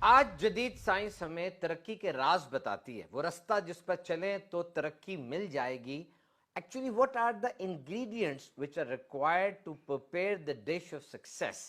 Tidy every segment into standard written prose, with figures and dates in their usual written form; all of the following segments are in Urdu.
آج جدید سائنس ہمیں ترقی کے راز بتاتی ہے، وہ رستہ جس پر چلیں تو ترقی مل جائے گی۔ Actually what are the ingredients which are required to prepare the dish of success؟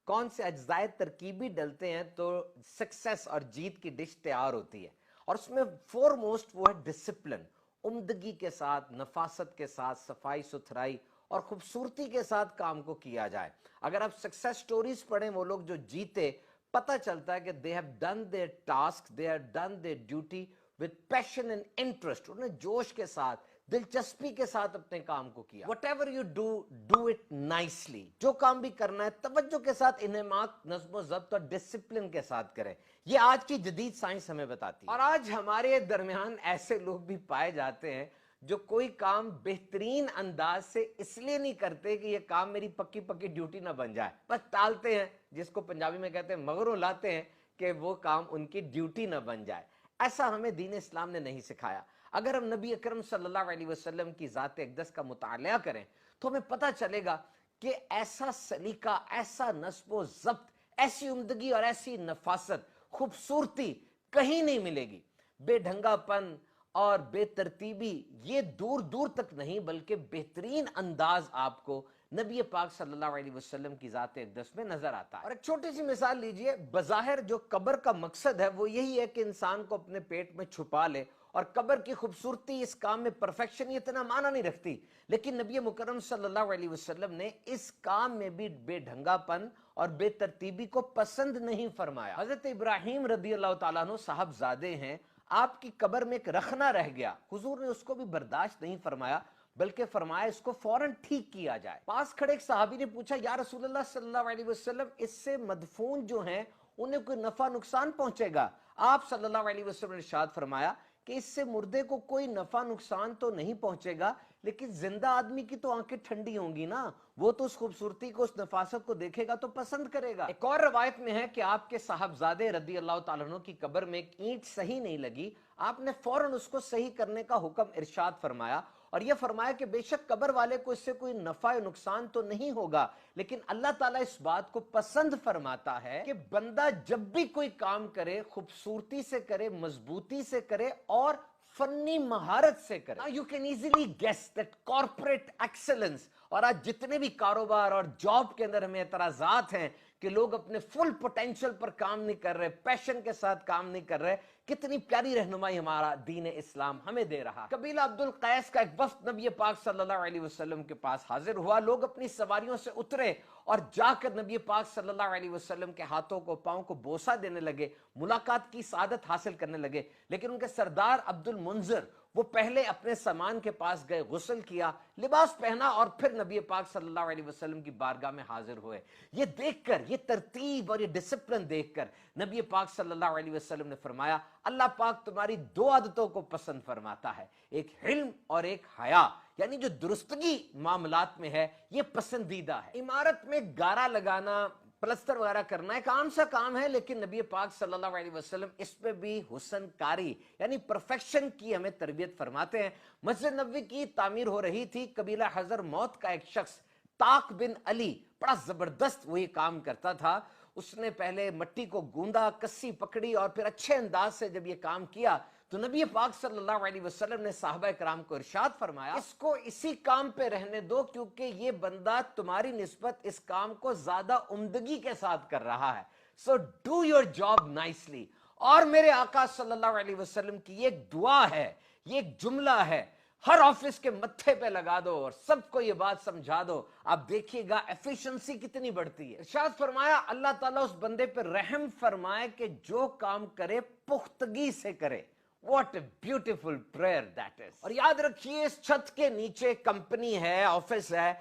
کون سے اجزائے ترکیبی ڈلتے ہیں تو سکسیس اور جیت کی ڈش تیار ہوتی ہے، اور اس میں فورموسٹ وہ ہے ڈسپلن، عمدگی کے ساتھ، نفاست کے ساتھ، صفائی ستھرائی اور خوبصورتی کے ساتھ کام کو کیا جائے۔ اگر آپ سکسیس سٹوریز پڑھیں، وہ لوگ جو جیتے، پتہ چلتا ہے کہ they have done their task, they have done their duty with passion and interest، انہوں نے جوش کے ساتھ، دلچسپی کے ساتھ اپنے کام کو کیا۔ whatever you do, do it nicely، جو کام بھی کرنا ہے توجہ کے ساتھ، انہماک، نظم و ضبط اور ڈسپلن کے ساتھ کریں۔ یہ آج کی جدید سائنس ہمیں بتاتی ہے۔ اور آج ہمارے درمیان ایسے لوگ بھی پائے جاتے ہیں جو کوئی کام بہترین انداز سے اس لیے نہیں کرتے کہ یہ کام میری پکی پکی ڈیوٹی نہ بن جائے، بس ٹالتے ہیں، جس کو پنجابی میں کہتے ہیں مگروں لاتے ہیں کہ وہ کام ان کی ڈیوٹی نہ بن جائے۔ ایسا ہمیں دین اسلام نے نہیں سکھایا۔ اگر ہم نبی اکرم صلی اللہ علیہ وسلم کی ذات اقدس کا مطالعہ کریں تو ہمیں پتہ چلے گا کہ ایسا سلیقہ، ایسا نصب و ضبط، ایسی عمدگی اور ایسی نفاست، خوبصورتی کہیں نہیں ملے گی۔ بے ڈھنگا پن اور بے ترتیبی یہ دور دور تک نہیں، بلکہ بہترین انداز آپ کو نبی پاک صلی اللہ علیہ وسلم کی ذات اقدس میں نظر آتا ہے۔ اور ایک چھوٹی سی مثال لیجئے، بظاہر جو قبر کا مقصد ہے وہ یہی ہے کہ انسان کو اپنے پیٹ میں چھپا لے، اور قبر کی خوبصورتی اس کام میں پرفیکشن یہ اتنا معنی نہیں رکھتی، لیکن نبی مکرم صلی اللہ علیہ وسلم نے اس کام میں بھی بے ڈھنگا پن اور بے ترتیبی کو پسند نہیں فرمایا۔ حضرت ابراہیم رضی اللہ تعالیٰ عنہ صاحبزادے ہیں، آپ کی قبر میں ایک رخنہ رہ گیا، حضور نے اس کو بھی برداشت نہیں فرمایا، بلکہ فرمایا اس کو فوراً ٹھیک کیا جائے۔ پاس کھڑے ایک صحابی نے پوچھا، یا رسول اللہ صلی اللہ علیہ وسلم، اس سے مدفون جو ہیں انہیں کوئی نفع نقصان پہنچے گا؟ آپ صلی اللہ علیہ وسلم نے ارشاد فرمایا کہ اس سے مردے کو کوئی نفع نقصان تو نہیں پہنچے گا، لیکن زندہ آدمی کی تو آنکھیں ٹھنڈی ہوں گی نا، وہ تو اس خوبصورتی کو، اس نفاست کو دیکھے گا تو پسند کرے گا۔ ایک اور روایت میں ہے کہ آپ کے صاحبزادے رضی اللہ تعالیٰ عنہ کی قبر میں ایک اینٹ صحیح نہیں لگی، آپ نے فوراً اس کو صحیح کرنے کا حکم ارشاد فرمایا، اور یہ فرمایا کہ بے شک قبر والے کو اس سے کوئی نفع نقصان تو نہیں ہوگا، لیکن اللہ تعالیٰ اس بات کو پسند فرماتا ہے کہ بندہ جب بھی کوئی کام کرے خوبصورتی سے کرے، مضبوطی سے کرے اور فنی مہارت سے کرے۔ Now you can easily guess that corporate excellence، اور آج جتنے بھی کاروبار اور جاب کے اندر ہمیں اعتراضات ہیں کہ لوگ اپنے فل پوٹینشل پر کام نہیں کر رہے، پیشن کے ساتھ کام نہیں کر رہے، کتنی پیاری رہنمائی ہمارا دین اسلام ہمیں دے رہا۔ قبیلہ عبد القیس کا ایک وفد نبی پاک صلی اللہ علیہ وسلم کے پاس حاضر ہوا، لوگ اپنی سواریوں سے اترے اور جا کر نبی پاک صلی اللہ علیہ وسلم کے ہاتھوں کو، پاؤں کو بوسہ دینے لگے، ملاقات کی سعادت حاصل کرنے لگے، لیکن ان کے سردار عبد المنذر وہ پہلے اپنے سامان کے پاس گئے، غسل کیا، لباس پہنا، اور پھر نبی پاک صلی اللہ علیہ وسلم کی بارگاہ میں حاضر ہوئے۔ یہ دیکھ کر، یہ ترتیب اور یہ ڈسپلن دیکھ کر نبی پاک صلی اللہ علیہ وسلم نے فرمایا، اللہ پاک تمہاری دو عادتوں کو پسند فرماتا ہے، ایک حلم اور ایک حیا، یعنی جو درستگی معاملات میں ہے یہ پسندیدہ ہے۔ عمارت میں گارا لگانا، پلستر وغیرہ کرنا ایک عام سا کام ہے، لیکن نبی پاک صلی اللہ علیہ وسلم اس پہ بھی حسن کاری یعنی پرفیکشن کی ہمیں تربیت فرماتے ہیں۔ مسجد نبوی کی تعمیر ہو رہی تھی، قبیلہ حضر موت کا ایک شخص طاق بن علی، بڑا زبردست وہ یہ کام کرتا تھا، اس نے پہلے مٹی کو گوندا، کسی پکڑی، اور پھر اچھے انداز سے جب یہ کام کیا تو نبی پاک صلی اللہ علیہ وسلم نے صحابہ کرام کو ارشاد فرمایا، اس کو اسی کام پہ رہنے دو، کیونکہ یہ بندہ تمہاری نسبت اس کام کو زیادہ عمدگی کے ساتھ کر رہا ہے، so do your job nicely. اور میرے آقا صلی اللہ علیہ وسلم کی یہ ایک دعا ہے، یہ ایک جملہ ہے، ہر آفس کے متھے پہ لگا دو اور سب کو یہ بات سمجھا دو، آپ دیکھیے گا ایفیشنسی کتنی بڑھتی ہے۔ ارشاد فرمایا، اللہ تعالیٰ اس بندے پہ رحم فرمائے کہ جو کام کرے پختگی سے کرے۔ What a beautiful prayer that is۔ اور یاد رکھیے، اس چھت کے نیچے کمپنی ہے، آفس ہے،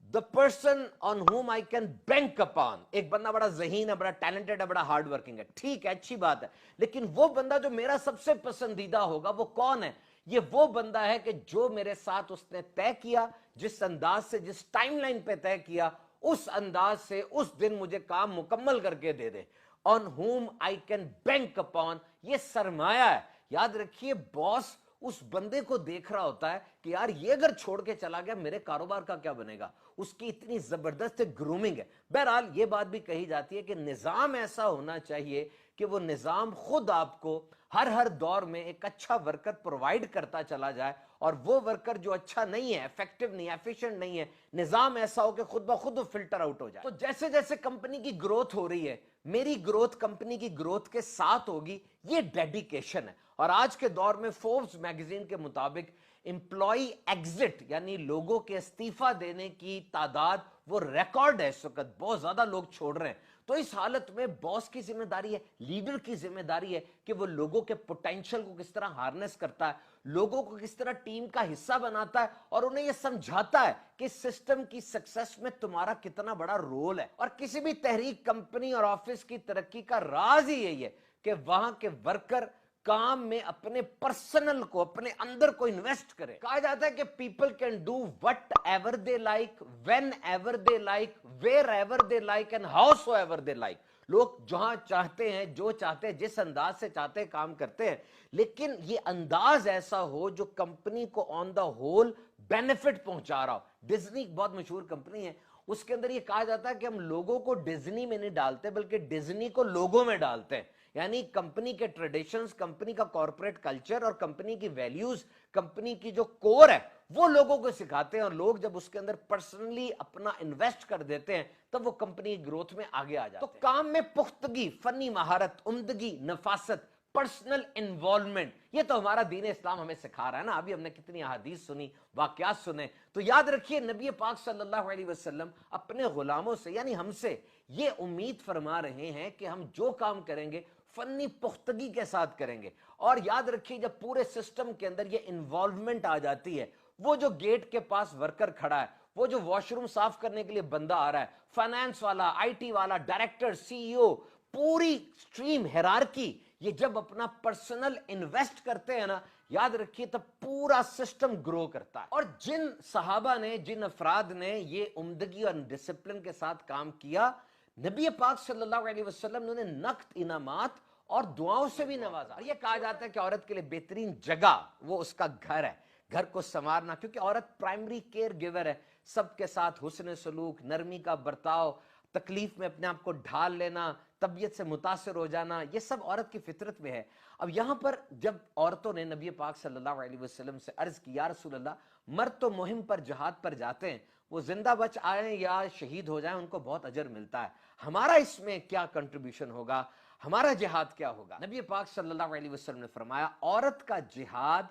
the person on whom I can bank upon، ایک بندہ بڑا ذہین ہے، بڑا ٹیلنٹڈ ہے، بڑا ہارڈ ورکنگ ہے، ٹھیک ہے، اچھی بات ہے، لیکن وہ بندہ جو میرا سب سے پسندیدہ ہوگا وہ کون ہے؟ یہ وہ بندہ ہے کہ جو میرے ساتھ اس نے طے کیا، جس انداز سے، جس ٹائم لائن پہ طے کیا، اس انداز سے اس دن مجھے کام مکمل کر کے دے دے۔ on whom I can bank upon، یہ سرمایہ ہے۔ یاد رکھیے، باس اس بندے کو دیکھ رہا ہوتا ہے کہ یار یہ اگر چھوڑ کے چلا گیا میرے کاروبار کا کیا بنے گا. اس کی اتنی زبردست گرومنگ ہے. بہرحال یہ بات بھی کہی جاتی ہے کہ نظام ایسا ہونا چاہیے کہ وہ نظام خود آپ کو ہر دور میں ایک اچھا ورکر پرووائڈ کرتا چلا جائے, اور وہ ورکر جو اچھا نہیں ہے, ایفیکٹو نہیں ہے, ایفیشنٹ نہیں ہے, نظام ایسا ہو کہ خود بخود وہ فلٹر آؤٹ ہو جائے. تو جیسے جیسے کمپنی کی گروتھ ہو رہی ہے, میری گروتھ کمپنی کی گروتھ کے ساتھ ہوگی, یہ ڈیڈیکیشن ہے. اور آج کے دور میں فوربس میگزین کے مطابق امپلائی ایگزٹ یعنی لوگوں کے استعفیٰ دینے کی تعداد وہ ریکارڈ ہے اس وقت, بہت زیادہ لوگ چھوڑ رہے ہیں. تو اس حالت میں باس کی ذمہ داری ہے, لیڈر کی ذمہ داری ہے کہ وہ لوگوں کے پوٹینشل کو کس طرح ہارنس کرتا ہے, لوگوں کو کس طرح ٹیم کا حصہ بناتا ہے, اور انہیں یہ سمجھاتا ہے کہ اس سسٹم کی سکسس میں تمہارا کتنا بڑا رول ہے. اور کسی بھی تحریک, کمپنی اور آفس کی ترقی کا راز ہی یہی ہے کہ وہاں کے ورکر کام میں اپنے پرسنل کو, اپنے اندر کو انویسٹ کرے. کہا جاتا ہے کہ people can do what ever they like, when ever they like, where ever they like, and how so ever they like. لوگ جہاں چاہتے ہیں, جو چاہتے ہیں, جس انداز سے چاہتے ہیں کام کرتے ہیں, لیکن یہ انداز ایسا ہو جو کمپنی کو آن دا ہول بینیفٹ پہنچا رہا ہو. ڈزنی بہت مشہور کمپنی ہے, اس کے اندر یہ کہا جاتا ہے کہ ہم لوگوں کو ڈزنی میں نہیں ڈالتے بلکہ ڈزنی کو لوگوں میں ڈالتے ہیں. یعنی کمپنی کے ٹریڈیشنز, کمپنی کا کارپوریٹ کلچر اور کمپنی کی ویلیوز, کمپنی کی جو کور ہے وہ لوگوں کو سکھاتے ہیں, اور لوگ جب اس کے اندر پرسنلی اپنا انویسٹ کر دیتے ہیں تب وہ کمپنی کی گروتھ میں آگے آ جاتے ہیں. تو کام میں پختگی, فنی مہارت, عمدگی, نفاست, پرسنل انوالومنٹ, یہ تو ہمارا دین اسلام ہمیں سکھا رہا ہے نا. ابھی ہم نے کتنی احادیث سنی, واقعات سنے. تو یاد رکھیے نبی پاک صلی اللہ علیہ وسلم اپنے غلاموں سے یعنی ہم سے یہ امید فرما رہے ہیں کہ ہم جو کام کریں گے فنی پختگی کے ساتھ کریں گے. اور یاد رکھیے جب پورے سسٹم کے اندر یہ انوالومنٹ آ جاتی ہے, وہ جو گیٹ کے پاس ورکر کھڑا ہے, وہ جو واش روم صاف کرنے کے لیے بندہ آ رہا ہے, فائنانس والا, آئی ٹی والا, ڈائریکٹر, سی ای او, پوری سٹریم ہیرارکی, یہ جب اپنا پرسنل انویسٹ کرتے ہیں نا, یاد رکھیے تب پورا سسٹم گرو کرتا ہے. اور جن صحابہ نے, جن افراد نے یہ عمدگی اور ڈسپلن کے ساتھ کام کیا, نبی پاک صلی اللہ علیہ وسلم نے انہیں نقد انعامات اور دعاؤں سے بھی نوازا. اور یہ کہا جاتا ہے کہ عورت کے لیے بہترین جگہ وہ اس کا گھر ہے, گھر کو سنوارنا, کیونکہ عورت پرائمری کیئر گیور ہے. سب کے ساتھ حسن سلوک, نرمی کا برتاؤ, تکلیف میں اپنے آپ کو ڈھال لینا, طبیعت سے متاثر ہو جانا, یہ سب عورت کی فطرت میں ہے. اب یہاں پر جب عورتوں نے نبی پاک صلی اللہ علیہ وسلم سے عرض کی, یا رسول اللہ, مرد تو مہم پر, جہاد پر جاتے ہیں, وہ زندہ بچ آئیں یا شہید ہو جائیں ان کو بہت اجر ملتا ہے, ہمارا اس میں کیا کنٹریبیوشن ہوگا, ہمارا جہاد کیا ہوگا؟ نبی پاک صلی اللہ علیہ وسلم نے فرمایا, عورت کا جہاد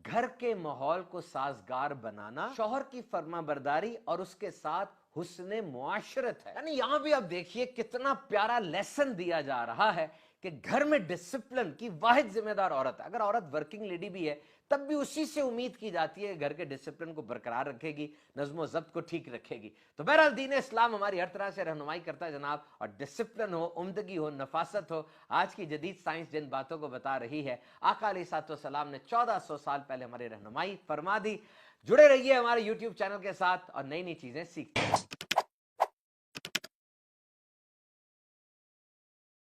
گھر کے ماحول کو سازگار بنانا, شوہر کی فرما برداری اور اس کے ساتھ حسن معاشرت ہے. یعنی یہاں بھی آپ دیکھیے کتنا پیارا لیسن دیا جا رہا ہے کہ گھر میں ڈسپلن کی واحد ذمہ دار عورت ہے. اگر عورت ورکنگ لیڈی بھی ہے تب بھی اسی سے امید کی جاتی ہے کہ گھر کے ڈسپلن کو برقرار رکھے گی, نظم و ضبط کو ٹھیک رکھے گی. تو بہرحال دین اسلام ہماری ہر طرح سے رہنمائی کرتا ہے جناب, اور ڈسپلن ہو, عمدگی ہو, نفاست ہو, آج کی جدید سائنس جن باتوں کو بتا رہی ہے, آقا علیہ الصلوۃ والسلام نے 1400 سال پہلے ہماری رہنمائی فرما دی. جڑے رہیے ہمارے YouTube چینل کے ساتھ اور نئی نئی چیزیں سیکھتے ہیں.